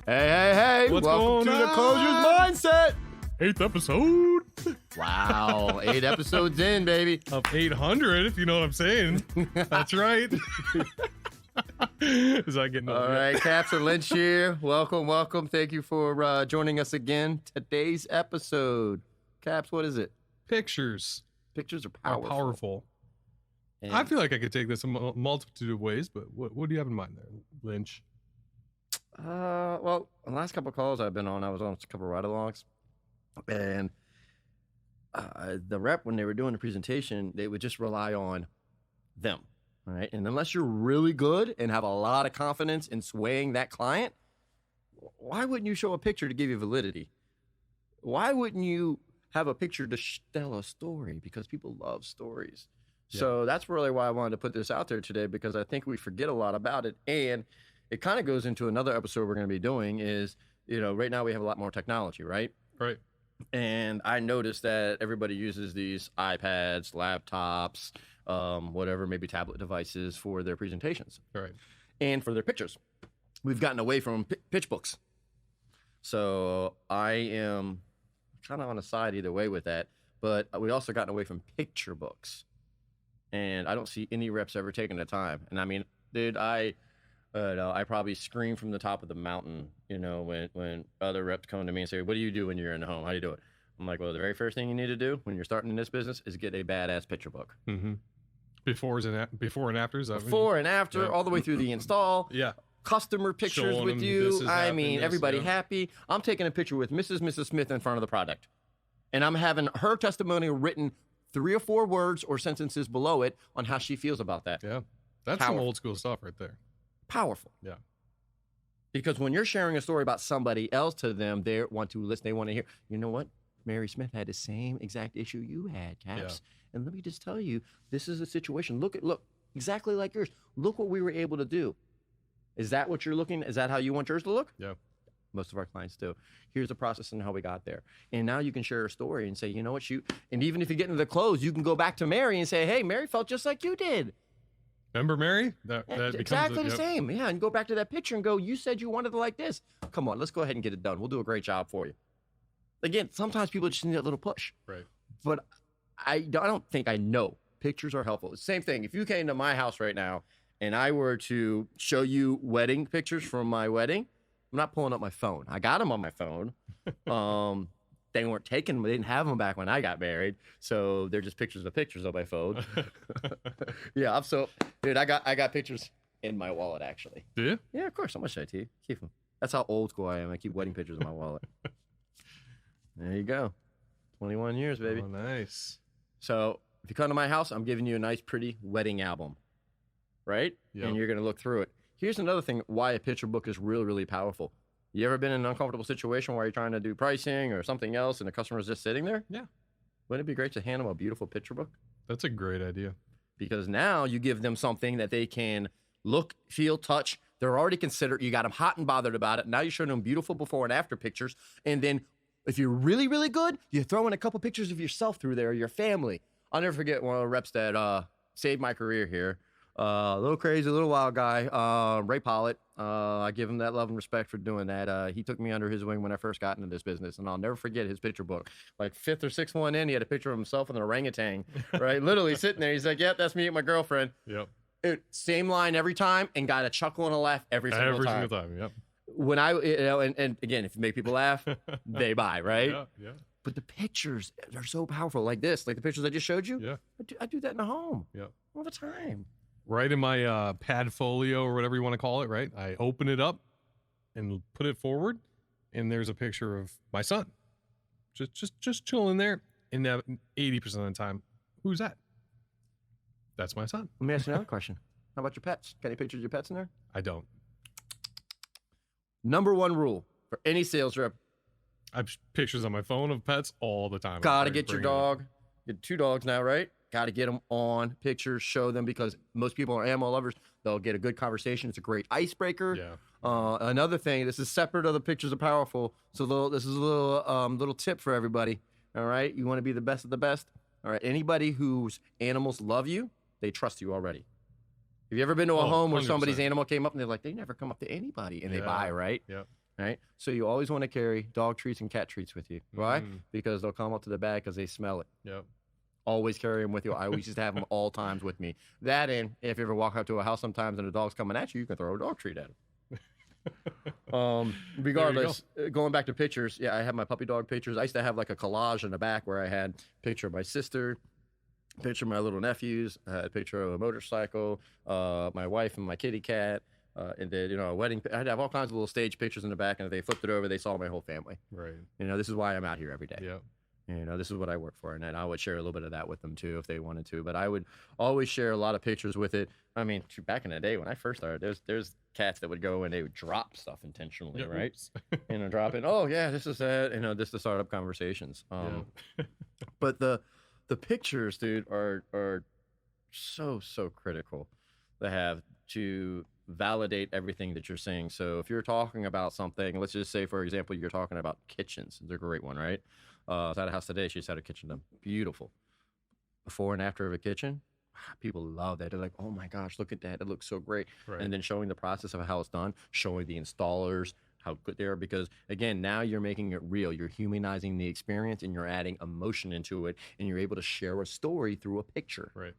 Hey, What's welcome to going the on? Closers Mindset. 8th episode Wow, 8 episodes in, baby. of 800, if you know what I'm saying. That's right. Is that getting All old? right, Caps and Lynch here. Welcome. Thank you for joining us again. Today's episode. Caps, what is it? Pictures Pictures are are powerful. powerful. And I feel like I could take this a multitude of ways, but what do you have in mind there, Lynch? well, the last couple of calls I've been on, I was on a couple of ride-alongs, and the rep, when they were doing the presentation, they would just rely on them, all right? And unless you're really good and have a lot of confidence in swaying that client, why wouldn't you show a picture to give you validity? Why wouldn't you have a picture to tell a story? Because people love stories. Yeah. So that's really why I wanted to put this out there today, because I think we forget a lot about it. And it kind of goes into another episode we're going to be doing is, right now we have a lot more technology, right? Right. And I noticed that everybody uses these iPads, laptops, whatever, maybe tablet devices for their presentations Right. and for their pictures. We've gotten away from pitch books. So I am kind of on the side either way with that, but we also gotten away from picture books. And I don't see any reps ever taking the time. And I mean, dude, I probably scream from the top of the mountain, when other reps come to me and say, what do you do when you're in the home? How do you do it? I'm like, well, the very first thing you need to do when you're starting in this business is get a badass picture book. Mm-hmm. Before and after? Is that Before and after, Yeah. all the way through the install. Yeah. Customer pictures Showing with them you. this is I happening, mean, this, everybody yeah. happy. I'm taking a picture with Mrs. Smith in front of the product. And I'm having her testimonial written 3 or 4 words or sentences below it on how she feels about that. Yeah. That's some Powerful. old school stuff right there. Powerful. Yeah. Because when you're sharing a story about somebody else to them, they want to listen. They want to hear, you know what? Mary Smith had the same exact issue you had, Caps. And let me just tell you, this is a situation. Look, exactly like yours. Look what we were able to do. Is that what you're looking? Is that how you want yours to look? Yeah. Most of our clients do. Here's the process and how we got there. And now you can share a story and say, you know what, and even if you get into the close, you can go back to Mary and say, hey, Mary felt just like you did. Remember Mary? That becomes Exactly the yep. same. Yeah, and go back to that picture and go, you said you wanted it like this. Come on, let's go ahead and get it done. We'll do a great job for you. Again, sometimes people just need a little push. Right. But I don't think I know. Pictures are helpful. Same thing. If you came to my house right now and I were to show you wedding pictures from my wedding, I'm not pulling up my phone. I got them on my phone. They weren't taken. They didn't have them back when I got married. So they're just pictures on my phone. Yeah, dude, I got pictures in my wallet, actually. Do you? Yeah, of course. I'm going to show it to you. Keep them. That's how old school I am. I keep wedding pictures in my wallet. There you go. 21 years, baby. Oh, nice. So if you come to my house, I'm giving you a nice, pretty wedding album, right? Yep. And you're going to look through it. Here's another thing why a picture book is really, really powerful. You ever been in an uncomfortable situation where you're trying to do pricing or something else and the customer's just sitting there? Yeah. Wouldn't it be great to hand them a beautiful picture book? That's a great idea. Because now you give them something that they can look, feel, touch. They're already considered. You got them hot and bothered about it. Now you're showing them beautiful before and after pictures. And then if you're really, really good, you throw in a couple pictures of yourself through there, your family. I'll never forget one of the reps that saved my career here. A little crazy, little wild guy, Ray Pollitt. I give him that love and respect for doing that. He took me under his wing when I first got into this business, and I'll never forget his picture book. Like 5th or 6th one in, he had a picture of himself and an orangutan, right? Literally sitting there. He's like, yep, that's me and my girlfriend. Yep. Same line every time, and got a chuckle and a laugh every single time. Every single time, yep. When and again, if you make people laugh, they buy, right? Yeah, yeah. But the pictures are so powerful, like this, like the pictures I just showed you. Yeah. I do that in the home Yep. all the time. Right in my pad folio or whatever you want to call it, right? I open it up and put it forward, and there's a picture of my son. Just chilling there. And 80% of the time, who's that? That's my son. Let me ask you another question. How about your pets? Got any pictures of your pets in there? I don't. Number 1 rule for any sales rep: I have pictures on my phone of pets all the time. gotta get your dog. Get 2 dogs now, right? Gotta get them on pictures, show them, because most people are animal lovers. They'll get a good conversation. It's a great icebreaker. Yeah. Another thing, this is separate of the pictures are powerful. So this is a little tip for everybody. All right, you want to be the best of the best. All right, anybody whose animals love you, they trust you already. Have you ever been to a home where 100%. somebody's animal came up and they're like, they never come up to anybody and they Yeah. buy, right? Yeah. right? So you always want to carry dog treats and cat treats with you. Why? Because they'll come up to the bag because they smell it. Yep. Always carry them with you. I always used to have them all times with me. That, and if you ever walk up to a house sometimes and the dog's coming at you, you can throw a dog treat at him. Regardless, going back to pictures, yeah, I have my puppy dog pictures. I used to have like a collage in the back where I had a picture of my sister, picture of my little nephews, a picture of a motorcycle, my wife and my kitty cat, and then, a wedding. I'd have all kinds of little stage pictures in the back, and if they flipped it over, they saw my whole family. Right. This is why I'm out here every day. Yeah. This is what I work for, and then I would share a little bit of that with them too if they wanted to. But I would always share a lot of pictures with it. I mean, back in the day when I first started, there's cats that would go and they would drop stuff intentionally, right? Drop it. Oh yeah, this is that. Just to start up conversations. But the pictures, dude, are so critical to have to validate everything that you're saying. So if you're talking about something, let's just say, for example, you're talking about kitchens. It's a great one, right? I was at a house today. She just had a kitchen done. Beautiful. Before and after of a kitchen, people love that. They're like, oh my gosh, look at that. It looks so great. Right. And then showing the process of how it's done, showing the installers how good they are. Because again, now you're making it real. You're humanizing the experience and you're adding emotion into it. And you're able to share a story through a picture. Right.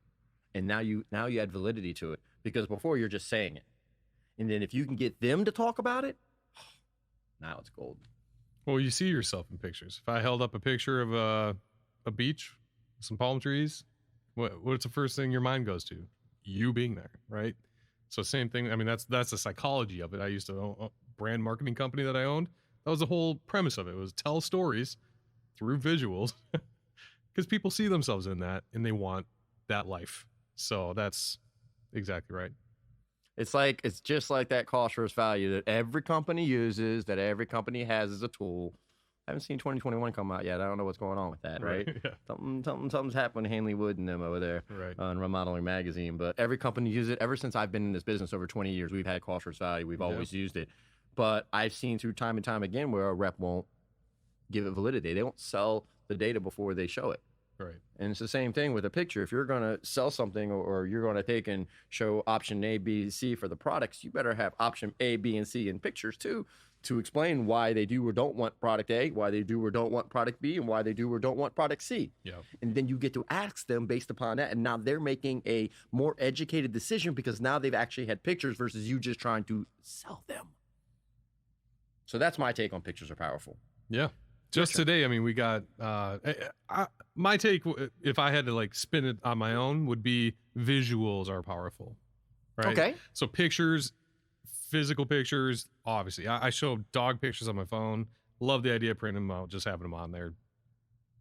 And now you add validity to it. Because before you're just saying it. And then if you can get them to talk about it, now it's gold. Well, you see yourself in pictures. If I held up a picture of a beach, some palm trees, what's the first thing your mind goes to? You being there, right? So same thing. I mean, that's the psychology of it. I used to own a brand marketing company that I owned. That was the whole premise of it. It was tell stories through visuals because people see themselves in that and they want that life. So that's exactly right. It's just like that cost versus value that every company uses, that every company has as a tool. I haven't seen 2021 come out yet. I don't know what's going on with that, right? Yeah. Something's happened to Hanley Wood and them over there, right, on Remodeling Magazine. But every company uses it. Ever since I've been in this business over 20 years, we've had cost versus value. We've always used it. But I've seen through time and time again where a rep won't give it validity. They won't sell the data before they show it. Right. And it's the same thing with a picture. If you're going to sell something or you're going to take and show option A, B, C for the products, you better have option A, B, and C in pictures too, to explain why they do or don't want product A, why they do or don't want product B, and why they do or don't want product C. Yeah. And then you get to ask them based upon that. And now they're making a more educated decision because now they've actually had pictures versus you just trying to sell them. So that's my take on pictures are powerful. Yeah. Just today, I mean, we got my take, if I had to like spin it on my own, would be visuals are powerful, right? Okay. So pictures, physical pictures, obviously. I show dog pictures on my phone. Love the idea of printing them out, just having them on there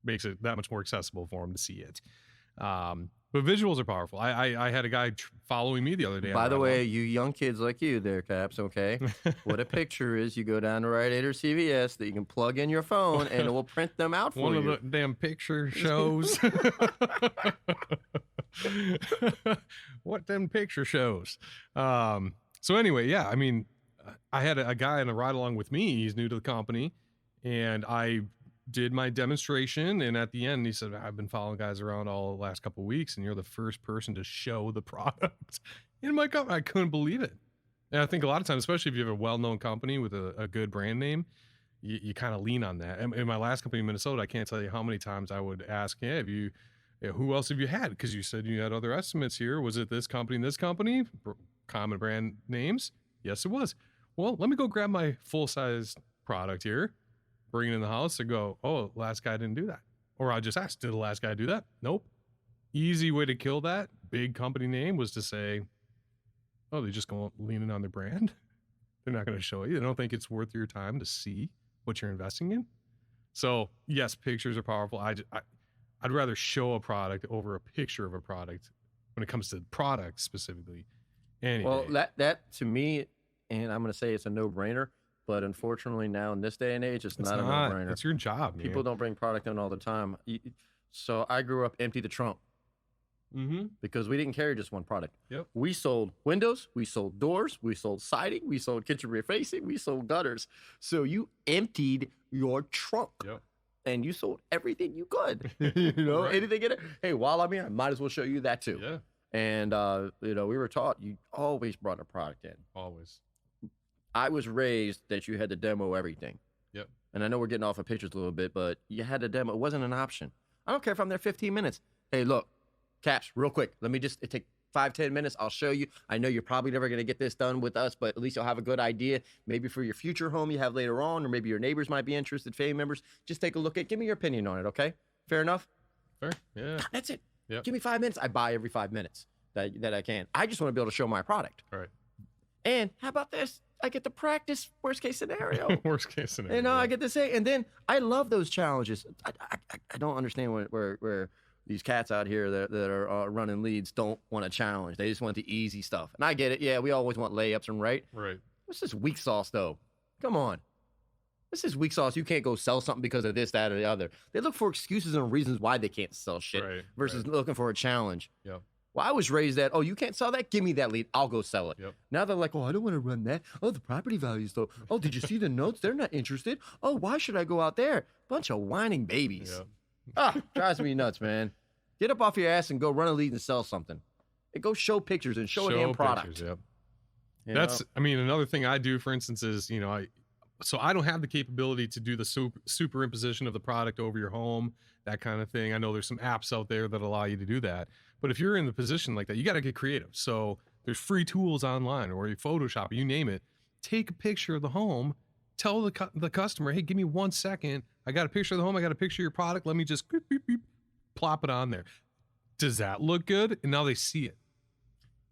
makes it that much more accessible for them to see it. But visuals are powerful. I had a guy following me the other day. By the way, you young kids like you there, Caps, okay? What a picture is, you go down to Rite Aid or CVS that you can plug in your phone and it will print them out for you. One of the damn picture shows. What them picture shows. So anyway, yeah, I mean, I had a guy on a ride along with me. He's new to the company. And I did my demonstration, and at the end he said, I've been following guys around all the last couple of weeks and you're the first person to show the product in my company. I couldn't believe it. And I think a lot of times, especially if you have a well-known company with a good brand name, you kind of lean on that. In my last company in Minnesota, I can't tell you how many times I would ask, hey, who else have you had? Because you said you had other estimates here. Was it this company and this company? Common brand names? Yes, it was. Well, let me go grab my full-size product here, bring it in the house and go, oh, last guy didn't do that. Or I just asked, did the last guy do that? Nope. Easy way to kill that big company name was to say, oh, they just go leaning on their brand. They're not going to show you. They don't think it's worth your time to see what you're investing in. So yes, pictures are powerful. I'd rather show a product over a picture of a product when it comes to product specifically. Well, that to me, and I'm going to say it's a no-brainer, but unfortunately now in this day and age, it's not a no-brainer. It's your job, man. People don't bring product in all the time. So I grew up empty the trunk because we didn't carry just one product. Yep. We sold windows, we sold doors, we sold siding, we sold kitchen rear facing, we sold gutters. So you emptied your trunk. Yep. And you sold everything you could. Right. Anything in it. Hey, while I'm here, I might as well show you that too. Yeah. And we were taught you always brought a product in. Always. I was raised that you had to demo everything. Yep. And I know we're getting off of pictures a little bit, but you had to demo. It wasn't an option. I don't care if I'm there 15 minutes. Hey, look, Caps, real quick. Let me just take 5-10 minutes. I'll show you. I know you're probably never going to get this done with us, but at least you'll have a good idea. Maybe for your future home you have later on, or maybe your neighbors might be interested, family members. Just take a look at. Give me your opinion on it, okay? Fair enough? Fair. Yeah. That's it. Yep. Give me 5 minutes. I buy every 5 minutes that I can. I just want to be able to show my product. All right. And how about this? I get to practice worst case scenario. Worst case scenario. You know, yeah. I get to say, and then I love those challenges. I don't understand where these cats out here that are running leads don't want a challenge. They just want the easy stuff. And I get it. Yeah, we always want layups and right. Right. This is weak sauce, though. Come on. This is weak sauce. You can't go sell something because of this, that, or the other. They look for excuses and reasons why they can't sell shit Right, versus right. looking for a challenge. Yep. Well, I was raised that, oh, you can't sell that? Give me that lead. I'll go sell it. Yep. Now they're like, oh, I don't want to run that. Oh, the property values, though. Oh, did you see the notes? They're not interested. Oh, why should I go out there? Bunch of whining babies. Yep. Ah, drives me nuts, man. Get up off your ass and go run a lead and sell something. And go show pictures and show a damn product. Pictures, yep. You That's, know? I mean, another thing I do, for instance, is, you know, I don't have the capability to do the superimposition of the product over your home, that kind of thing. I know there's some apps out there that allow you to do that. But if you're in the position like that, you got to get creative. So there's free tools online, or you Photoshop, you name it. Take a picture of the home. Tell the customer, hey, give me 1 second. I got a picture of the home. I got a picture of your product. Let me just beep, beep, beep, plop it on there. Does that look good? And now they see it.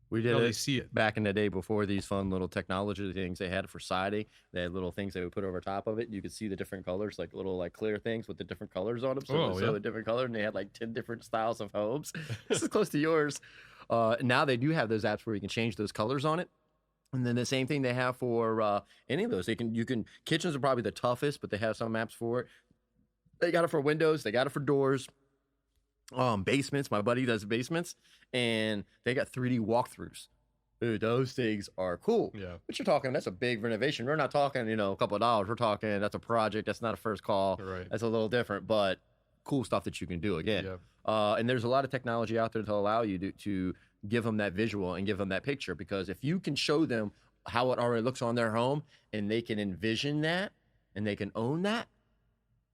We did Now they it see it. back in the day before these fun little technology things they had for siding. They had little things they would put over top of it. You could see the different colors, like little like clear things with the different colors on them. So Oh, it was yeah. a different color, and they had like 10 different styles of homes. This is close to yours. Now they do have those apps where you can change those colors on it. And then the same thing they have for any of those. Kitchens are probably the toughest, but they have some apps for it. They got it for windows. They got it for doors. Basements. My buddy does basements, and they got 3D walkthroughs. Dude, those things are cool. Yeah. But you're talking, that's a big renovation. We're not talking, a couple of dollars. We're talking, that's a project. That's not a first call. Right. That's a little different, but cool stuff that you can do again. Yeah. And there's a lot of technology out there to allow you to give them that visual and give them that picture, because if you can show them how it already looks on their home and they can envision that and they can own that,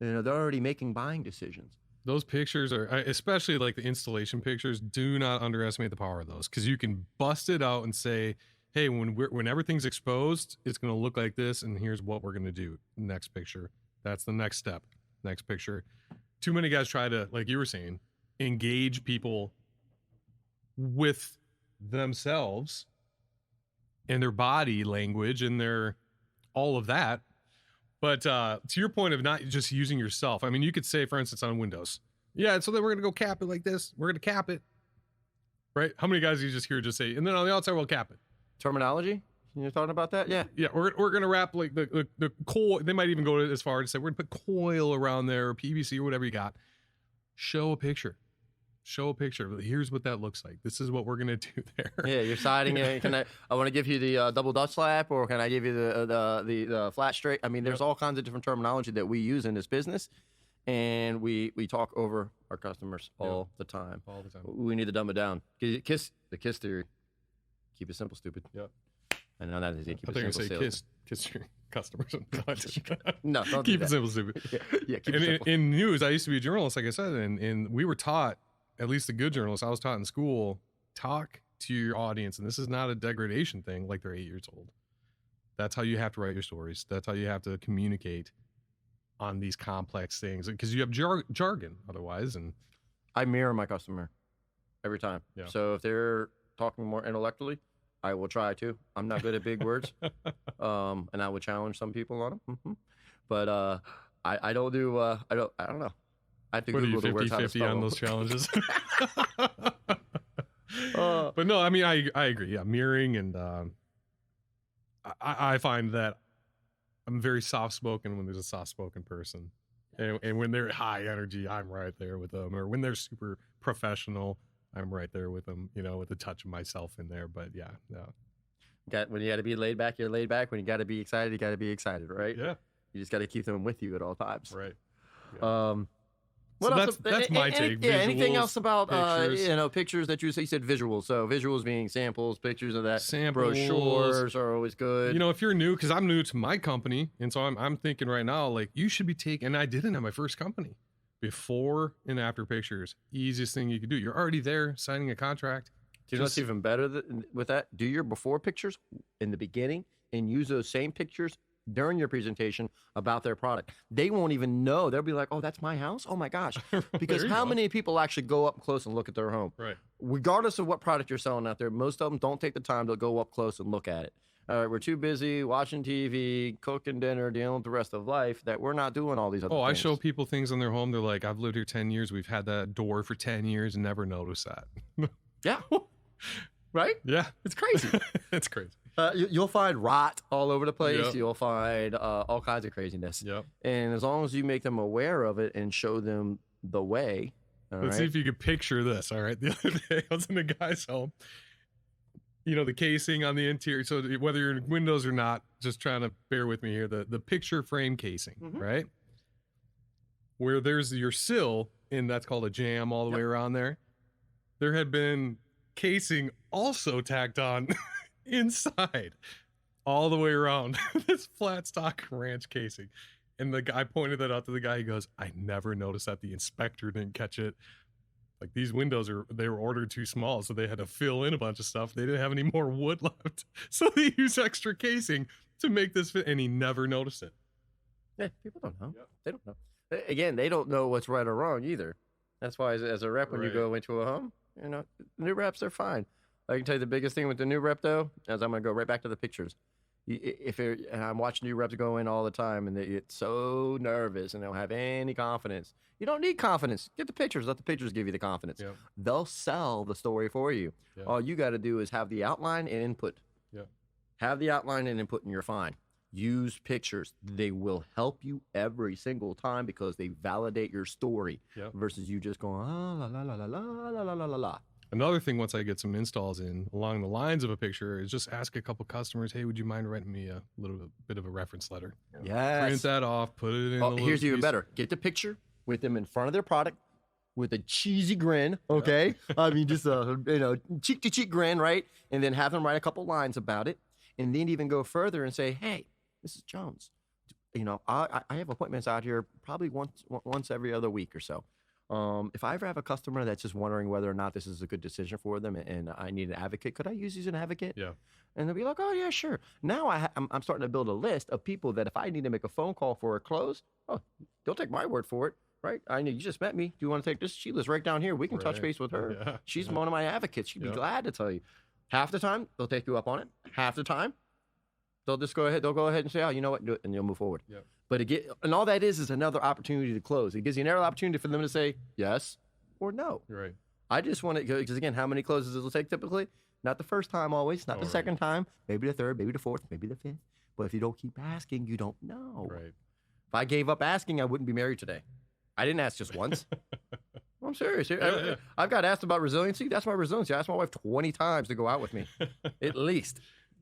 they're already making buying decisions. Those pictures are, especially like the installation pictures, do not underestimate the power of those, because you can bust it out and say, hey, when everything's exposed, it's going to look like this, and here's what we're going to do. Next picture. That's the next step. Next picture. Too many guys try to, like you were saying, engage people with themselves and their body language and their all of that. But to your point of not just using yourself, I mean, you could say, for instance, on Windows, yeah, so then we're going to go cap it like this. We're going to cap it, right? How many guys do you just hear just say, and then on the outside, we'll cap it? Terminology? You're talking about that? Yeah. Yeah, we're going to wrap like the coil. They might even go as far as say, we're going to put coil around there, or PVC, or whatever you got. Show a picture. Show a picture. Here's what that looks like. This is what we're going to do there. Yeah, you're siding it. Can I want to give you the double Dutch slap, or can I give you the flat straight? I mean, there's all kinds of different terminology that we use in this business, and we talk over our customers all the time. All the time. We need to dumb it down. The KISS theory. Keep it simple, stupid. Yep. And now that is it. Keep I it think I simple. say sales. kiss your customers. No, don't do Keep that. it simple, stupid. Yeah, keep it And simple. in news, I used to be a journalist, like I said, and we were taught, at least the good journalists I was taught in school, talk to your audience. And this is not a degradation thing like they're 8 years old. That's how you have to write your stories. That's how you have to communicate on these complex things, because you have jargon otherwise. And I mirror my customer every time. Yeah. So if they're talking more intellectually, I will try to. I'm not good at big words, and I would challenge some people on them. But I don't do. I don't know. I have to what are Google you, the words how to 50-50 spell on them. those challenges? But no, I mean, I agree. Yeah, mirroring, and I find that I'm very soft-spoken when there's a soft-spoken person. And when they're high energy, I'm right there with them. Or when they're super professional, I'm right there with them, with a touch of myself in there. But yeah, no. When you got to be laid back, you're laid back. When you got to be excited, you got to be excited, right? Yeah. You just got to keep them with you at all times. Right. Yeah. What So else? that's my take. Yeah. Anything Visuals, else about pictures. pictures that you said visuals? So visuals being samples, pictures of that. Samples. Brochures are always good. You know, if you're new, because I'm new to my company, and so I'm thinking right now, like you should be taking. And I didn't have my first company. Before and after pictures, easiest thing you could do. You're already there signing a contract. Do you know what's even better with that? Do your before pictures in the beginning and use those same pictures during your presentation about their product. They won't even know. They'll be like, oh, that's my house? Oh my gosh. Because There you how go. many people actually go up close and look at their home? Right. Regardless of what product you're selling out there, most of them don't take the time to go up close and look at it. All right, we're too busy watching TV, cooking dinner, dealing with the rest of life that we're not doing all these other Oh, I things. show people things in their home. They're like, I've lived here 10 years. We've had that door for 10 years and never noticed that. Yeah. Right? Yeah. It's crazy. It's crazy. You'll find rot all over the place. Yep. You'll find all kinds of craziness. Yep. And as long as you make them aware of it and show them the way, all Let's right? see if you could picture this. All right. The other day, I was in a guy's home. You know, the casing on the interior. So whether you're in Windows or not, just trying to bear with me here. The picture frame casing, Mhm. right? Where there's your sill, and that's called a jam all the Yep. way around there. There had been casing also tacked on inside all the way around this flat stock ranch casing. And the guy pointed that out to the guy. He goes, I never noticed that. The inspector didn't catch it. Like these windows they were ordered too small, so they had to fill in a bunch of stuff. They didn't have any more wood left. So they used extra casing to make this fit, and he never noticed it. Yeah, people don't know. Yep. They don't know. Again, they don't know what's right or wrong either. That's why, as a rep, when you Right. go into a home, you know, new reps are fine. I can tell you the biggest thing with the new rep, though, as I'm going to go right back to the pictures. And I'm watching new reps go in all the time, and they get so nervous and they don't have any confidence. You don't need confidence. Get the pictures. Let the pictures give you the confidence. Yep. They'll sell the story for you. Yep. All you got to do is have the outline and input. Yep. Have the outline and input, and you're fine. Use pictures. They will help you every single time because they validate your story Yep. versus you just going, la, la, la, la, la, la, la, la, la, la. Another thing, once I get some installs in along the lines of a picture, is just ask a couple customers, hey, would you mind writing me a little bit of a reference letter? Yes. Print that off, put it in. a Oh, little here's even piece. better. Get the picture with them in front of their product with a cheesy grin, okay? I mean, just a, cheek-to-cheek grin, right? And then have them write a couple lines about it. And then even go further and say, hey, Mrs. Jones, I have appointments out here probably once every other week or so. If I ever have a customer that's just wondering whether or not this is a good decision for them and I need an advocate, could I use you as an advocate? Yeah. And they'll be like, oh, yeah, sure. Now I'm starting to build a list of people that if I need to make a phone call for a close, oh, they'll take my word for it, right? I know you just met me. Do you want to take this? Sheila's right down here. We can touch Right. base with her. Yeah. She's Yeah. one of my advocates. She'd be Yep. glad to tell you. Half the time, they'll take you up on it. Half the time, they'll just go ahead. They'll go ahead and say, oh, you know what? Do it, and you'll move forward. Yep. But and all that is another opportunity to close. It gives you another opportunity for them to say yes or no. Right. I just want to, because again, how many closes it'll take typically? Not the first time always, not the Right. second time, maybe the third, maybe the fourth, maybe the fifth. But if you don't keep asking, you don't know. Right. If I gave up asking, I wouldn't be married today. I didn't ask just once. I'm serious. Yeah. I've got asked about resiliency. That's my resiliency. I asked my wife 20 times to go out with me, at least.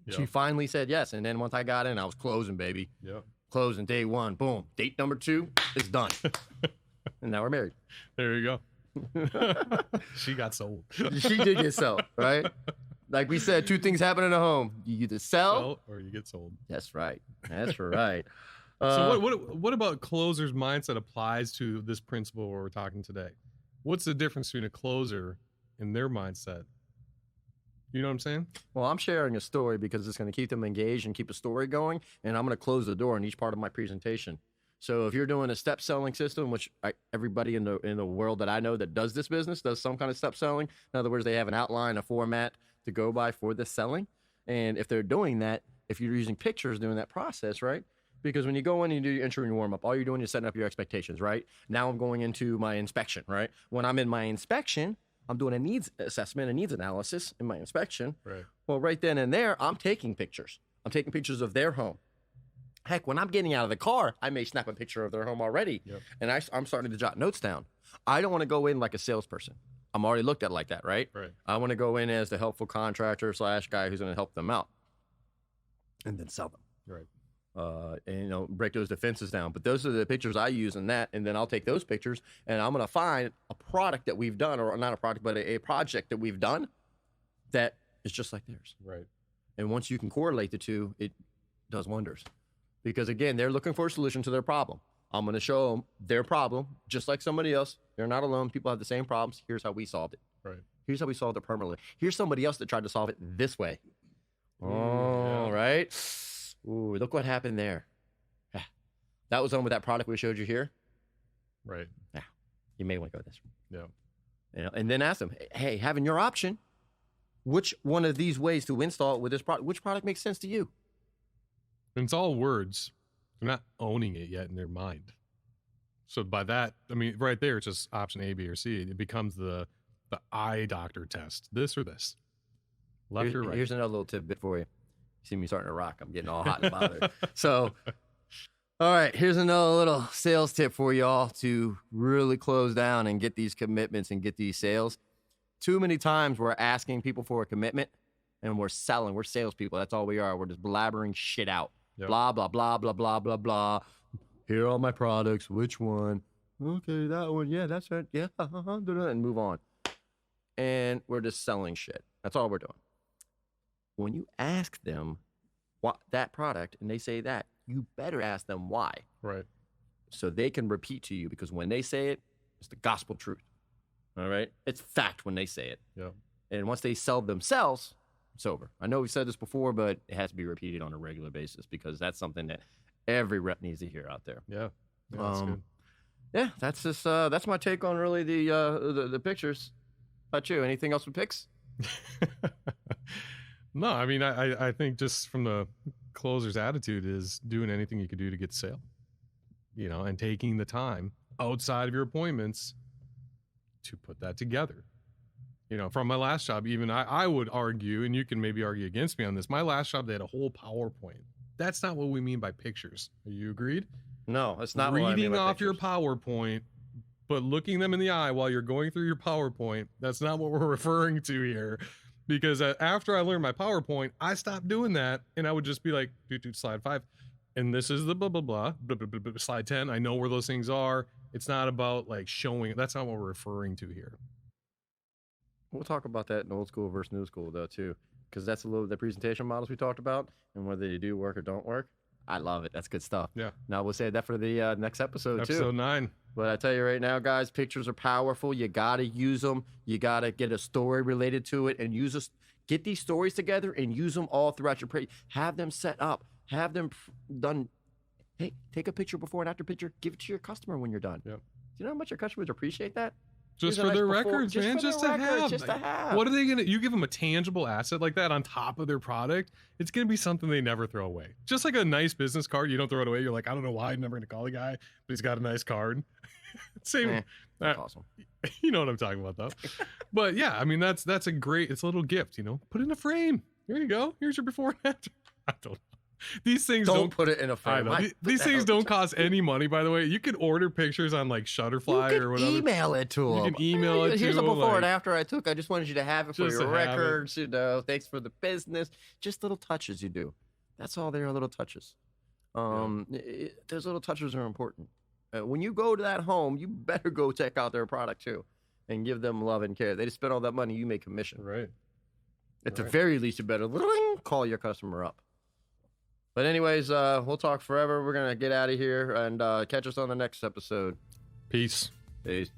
She Yep. finally said yes. And then once I got in, I was closing, baby. Yep. Closing day one. Boom. Date number 2 is done. And now we're married. There you go. She got sold. She did get sold, right? Like we said, 2 things happen in a home. You either sell. Sell or you get sold. That's right. That's right. So what about closer's mindset applies to this principle where we're talking today? What's the difference between a closer and their mindset? You know what I'm saying? Well, I'm sharing a story because it's going to keep them engaged and keep a story going, and I'm going to close the door on each part of my presentation. So if you're doing a step selling system, which everybody in the world that I know that does this business does some kind of step selling. In other words, they have an outline, a format to go by for this selling. And if they're doing that, if you're using pictures during that process, right? Because when you go in and you do your intro and your warm up, all you're doing is setting up your expectations, right? Now I'm going into my inspection, right? When I'm in my inspection, I'm doing a needs assessment, a needs analysis in my inspection. Right. Well, right then and there, I'm taking pictures. I'm taking pictures of their home. Heck, when I'm getting out of the car, I may snap a picture of their home already. Yep. And I'm starting to jot notes down. I don't want to go in like a salesperson. I'm already looked at like that, right? Right. I want to go in as the helpful contractor / guy who's going to help them out and then sell them. Right. and break those defenses down. But those are the pictures I use in that, and then I'll take those pictures and I'm gonna find a product that we've done, or not a product, but a project that we've done that is just like theirs. Right. And once you can correlate the two, it does wonders. Because again, they're looking for a solution to their problem. I'm gonna show them their problem, just like somebody else. They're not alone. People have the same problems. Here's how we solved it. Right. Here's how we solved it permanently. Here's somebody else that tried to solve it this way. Oh, yeah. right. Ooh, look what happened there. Yeah. That was on with that product we showed you here. Right. Yeah. You may want to go this way. Yeah. And then ask them, hey, having your option, which one of these ways to install it with this product, which product makes sense to you? And it's all words. They're not owning it yet in their mind. So by that, I mean, right there, it's just option A, B, or C. It becomes the eye doctor test. This or this. Left or right. Here's another little tidbit for you. You see me starting to rock. I'm getting all hot and bothered. So, all right, here's another little sales tip for y'all to really close down and get these commitments and get these sales. Too many times we're asking people for a commitment and we're selling. We're salespeople. That's all we are. We're just blabbering shit out. Yep. Blah, blah, blah, blah, blah, blah, blah. Here are all my products. Which one? Okay, that one. Yeah, that's right. Yeah, and move on. And we're just selling shit. That's all we're doing. When you ask them what that product and they say that, you better ask them why. Right. So they can repeat to you, because when they say it, it's the gospel truth. All right? It's fact when they say it. Yeah. And once they sell themselves, it's over. I know we've said this before, but it has to be repeated on a regular basis, because that's something that every rep needs to hear out there. Yeah. That's good. Yeah, that's just that's my take on really the pictures. How about you? Anything else with pics? No, I mean, I think just from the closer's attitude is doing anything you could do to get sale, and taking the time outside of your appointments to put that together. From my last job, even I would argue, and you can maybe argue against me on this. My last job, they had a whole PowerPoint. That's not what we mean by pictures. Are you agreed? No, it's not reading off pictures. your PowerPoint, but looking them in the eye while you're going through your PowerPoint. That's not what we're referring to here. Because after I learned my PowerPoint, I stopped doing that, and I would just be like, slide 5, and this is the blah blah blah, blah, blah, blah, blah, slide 10. I know where those things are. It's not about like showing. That's not what we're referring to here. We'll talk about that in old school versus new school though too, because that's a little the presentation models we talked about and whether they do work or don't work. I love it. That's good stuff. Yeah. Now we'll save that for the next episode too. Episode 9. But I tell you right now, guys, pictures are powerful. You gotta use them. You gotta get a story related to it and use us. Get these stories together and use them all throughout your have them set up. Have them done. Hey, take a picture before and after picture. Give it to your customer when you're done. Yep. Do you know how much your customers appreciate that? Just for their records, man. Just to have. What are they gonna? You give them a tangible asset like that on top of their product. It's gonna be something they never throw away. Just like a nice business card, you don't throw it away. You're like, I don't know why I'm never gonna call the guy, but he's got a nice card. Same. That's awesome. You know what I'm talking about, though. But yeah, I mean that's a great. It's a little gift, Put it in a frame. Here you go. Here's your before and after. I don't know. These things don't put it in a frame. These things don't cost any money, by the way. You can order pictures on like Shutterfly or whatever. Email it to them. You can email it to them. Here's a before and after I took. I just wanted you to have it for your records. Thanks for the business. Just little touches you do. That's all they are, little touches. Those little touches are important. When you go to that home, you better go check out their product too, and give them love and care. They just spend all that money, you make commission. Right. At the very least, you better call your customer up. But anyways, we'll talk forever. We're going to get out of here and catch us on the next episode. Peace. Peace.